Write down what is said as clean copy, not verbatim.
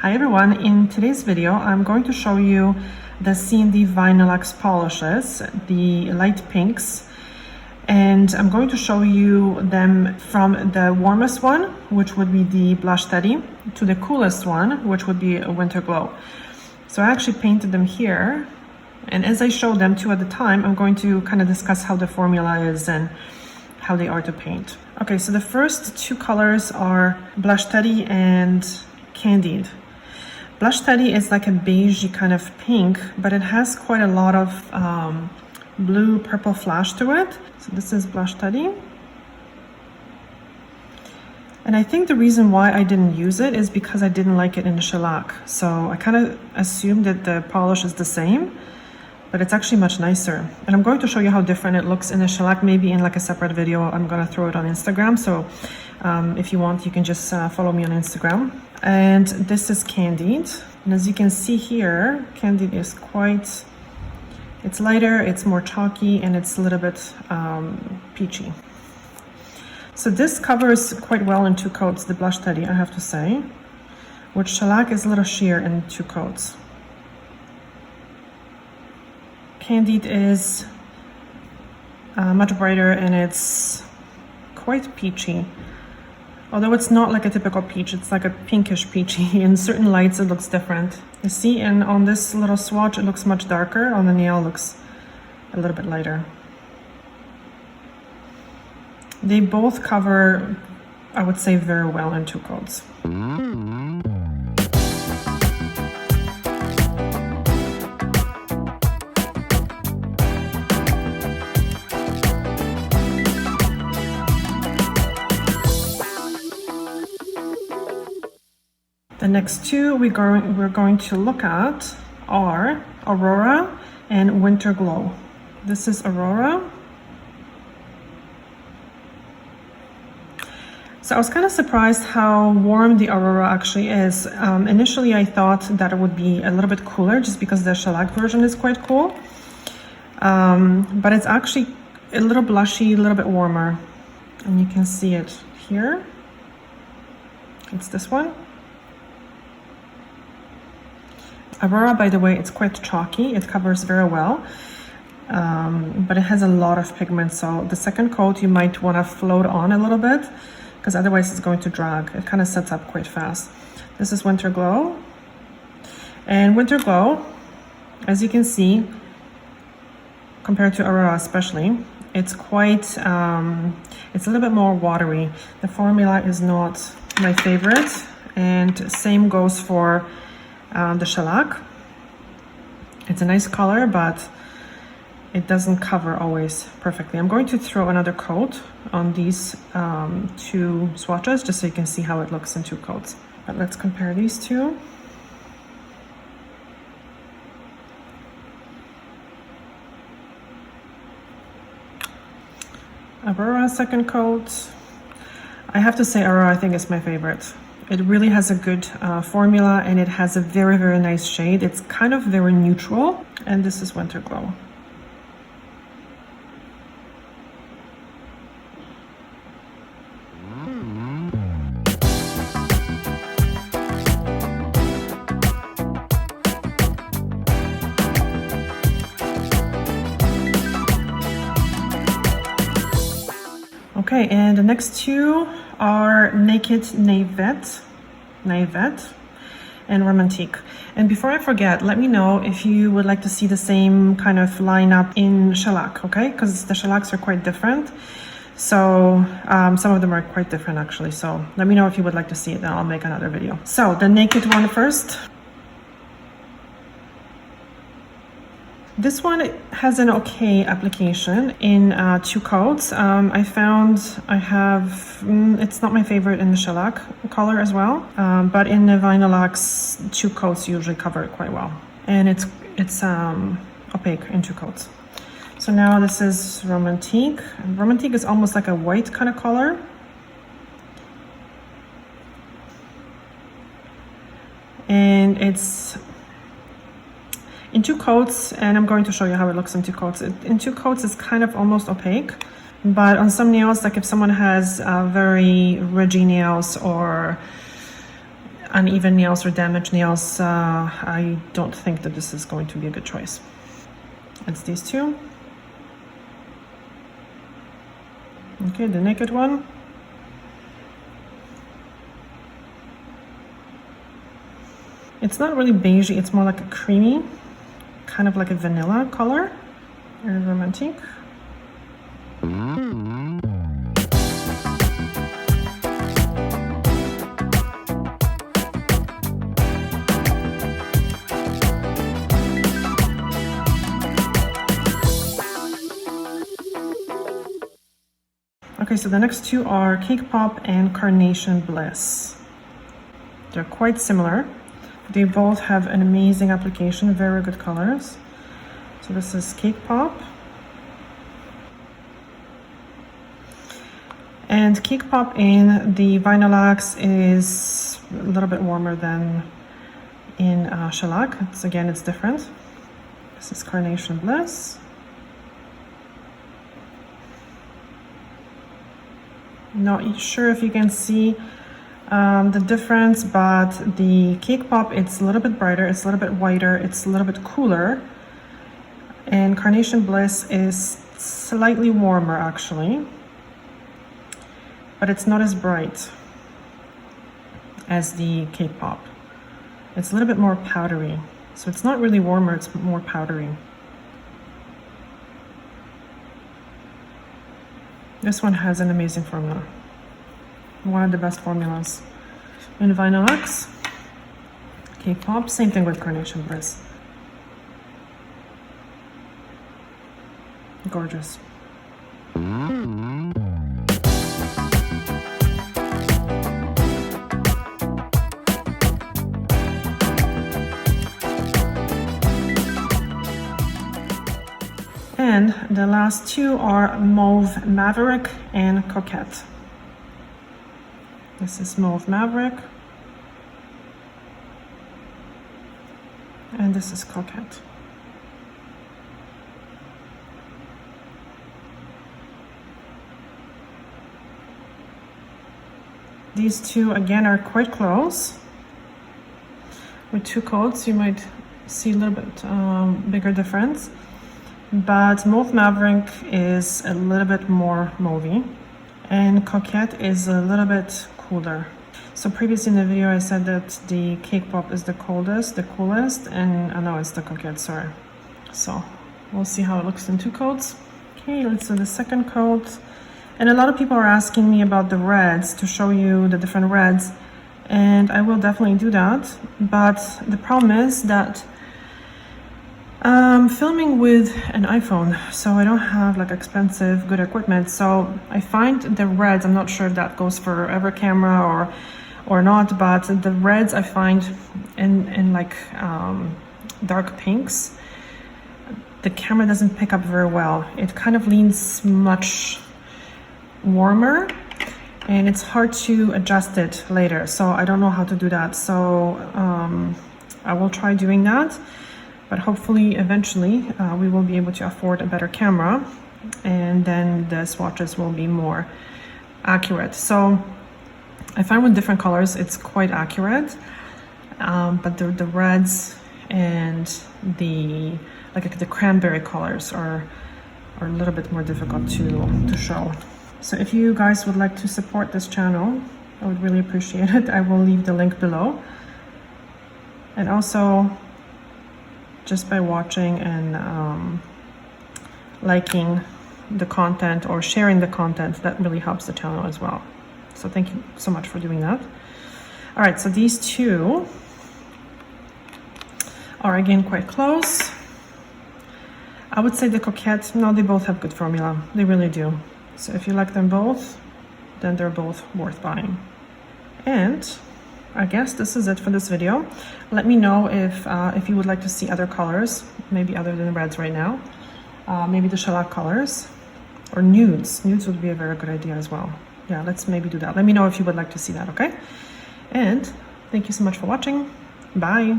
Hi everyone, in today's video I'm going to show you the Cnd Vinylux polishes, the light pinks, and I'm going to show you them from the warmest one, which would be the Blush Steady, to the coolest one, which would be a Winter Glow. So I actually painted them here, and as I show them two at a time, I'm going to kind of discuss how the formula is and how they are to paint. Okay, so the first two colors are Blush Steady and Candied. Blush Steady is like a beigey kind of pink, but it has quite a lot of blue purple flash to it. So this is Blush Steady. And I think the reason why I didn't use it is because I didn't like it in the shellac. So I kind of assumed that the polish is the same, but it's actually much nicer. And I'm going to show you how different it looks in the shellac, maybe in like a separate video. I'm gonna throw it on Instagram. So if you want, you can just follow me on Instagram. And this is Candied. And as you can see here, Candied is quite, it's lighter, it's more chalky, and it's a little bit peachy. So this covers quite well in two coats, the Blush Steady, I have to say, which shellac is a little sheer in two coats. Candied is much brighter and it's quite peachy. Although it's not like a typical peach, it's like a pinkish peachy. In certain lights it looks different. You see, and on this little swatch it looks much darker, on the nail it looks a little bit lighter. They both cover, I would say, very well in two coats. The next two we're going to look at are Aurora and Winter Glow. This is Aurora. So I was kind of surprised how warm the Aurora actually is. Initially I thought that it would be a little bit cooler just because the shellac version is quite cool. But it's actually a little blushy, a little bit warmer. And you can see it here. It's this one. Aurora, by the way, it's quite chalky. It covers very well, but it has a lot of pigment. So the second coat, you might want to float on a little bit because otherwise it's going to drag. It kind of sets up quite fast. This is Winter Glow. And Winter Glow, as you can see, compared to Aurora especially, it's quite, it's a little bit more watery. The formula is not my favorite, and same goes for the shellac. It's a nice color, but it doesn't cover always perfectly. I'm going to throw another coat on these two swatches just so you can see how it looks in two coats. But let's compare these two. Aurora second coat. I have to say Aurora I think is my favorite. It really has a good formula, and it has a very, very nice shade. It's kind of very neutral. And this is Winter Glow. Okay, and the next two are Naivete and Romantique. And before I forget, let me know if you would like to see the same kind of lineup in shellac, okay? Because the shellacs are quite different. So some of them are quite different actually. So let me know if you would like to see it, then I'll make another video. So the Naked one first. This one has an okay application in two coats. I found I have, it's not my favorite in the shellac color as well, but in the Vinylux, two coats usually cover it quite well. And it's opaque in two coats. So now this is Romantique. Romantique is almost like a white kind of color. And it's in two coats, and I'm going to show you how it looks in two coats. In two coats, it's kind of almost opaque, but on some nails, like if someone has very ridgy nails or uneven nails or damaged nails, I don't think that this is going to be a good choice. It's these two. Okay, the naked one. It's not really beigey, it's more like a creamy, kind of like a vanilla color. Here's Romantique. Okay, so the next two are Cake Pop and Carnation Bliss. They're quite similar. They both have an amazing application, very good colors. So this is Cake Pop. And Cake Pop in the Vinylux is a little bit warmer than in Shellac. It's different. This is Carnation Bliss. Not sure if you can see the difference, but the Cake Pop, it's a little bit brighter, it's a little bit whiter, it's a little bit cooler. And Carnation Bliss is slightly warmer actually, but it's not as bright as the Cake Pop. It's a little bit more powdery. So it's not really warmer, it's more powdery. This one has an amazing formula. One of the best formulas in Vinylux. Cake Pop, same thing with Carnation Bliss. Gorgeous. And the last two are Mauve Maverick and Coquette. This is Mauve Maverick. And this is Coquette. These two again are quite close. With two coats, you might see a little bit bigger difference. But Mauve Maverick is a little bit more mauvey, and Coquette is a little bit cooler. So previously in the video I said that the Cake Pop is the coolest, and I know it's the Coquette, sorry. So we'll see how it looks in two coats. Okay, let's do the second coat. And a lot of people are asking me about the reds, to show you the different reds, and I will definitely do that. But the problem is that I'm filming with an iPhone, so I don't have like expensive good equipment. So I find the reds, I'm not sure if that goes for every camera or not, but the reds I find in like dark pinks, the camera doesn't pick up very well. It kind of leans much warmer and it's hard to adjust it later. So I don't know how to do that. So I will try doing that. But hopefully, eventually, we will be able to afford a better camera, and then the swatches will be more accurate. So I find with different colors, it's quite accurate, but the reds and the cranberry colors are a little bit more difficult to show. So if you guys would like to support this channel, I would really appreciate it. I will leave the link below. And also, just by watching and liking the content or sharing the content, that really helps the channel as well. So thank you so much for doing that. All right, so these two are again quite close. I would say the Coquette, no, they both have good formula. They really do. So if you like them both, then they're both worth buying. And I guess this is it for this video. Let me know if you would like to see other colors, maybe other than reds right now. Maybe the shellac colors or nudes. Nudes would be a very good idea as well. Yeah, let's maybe do that. Let me know if you would like to see that, okay? And thank you so much for watching. Bye.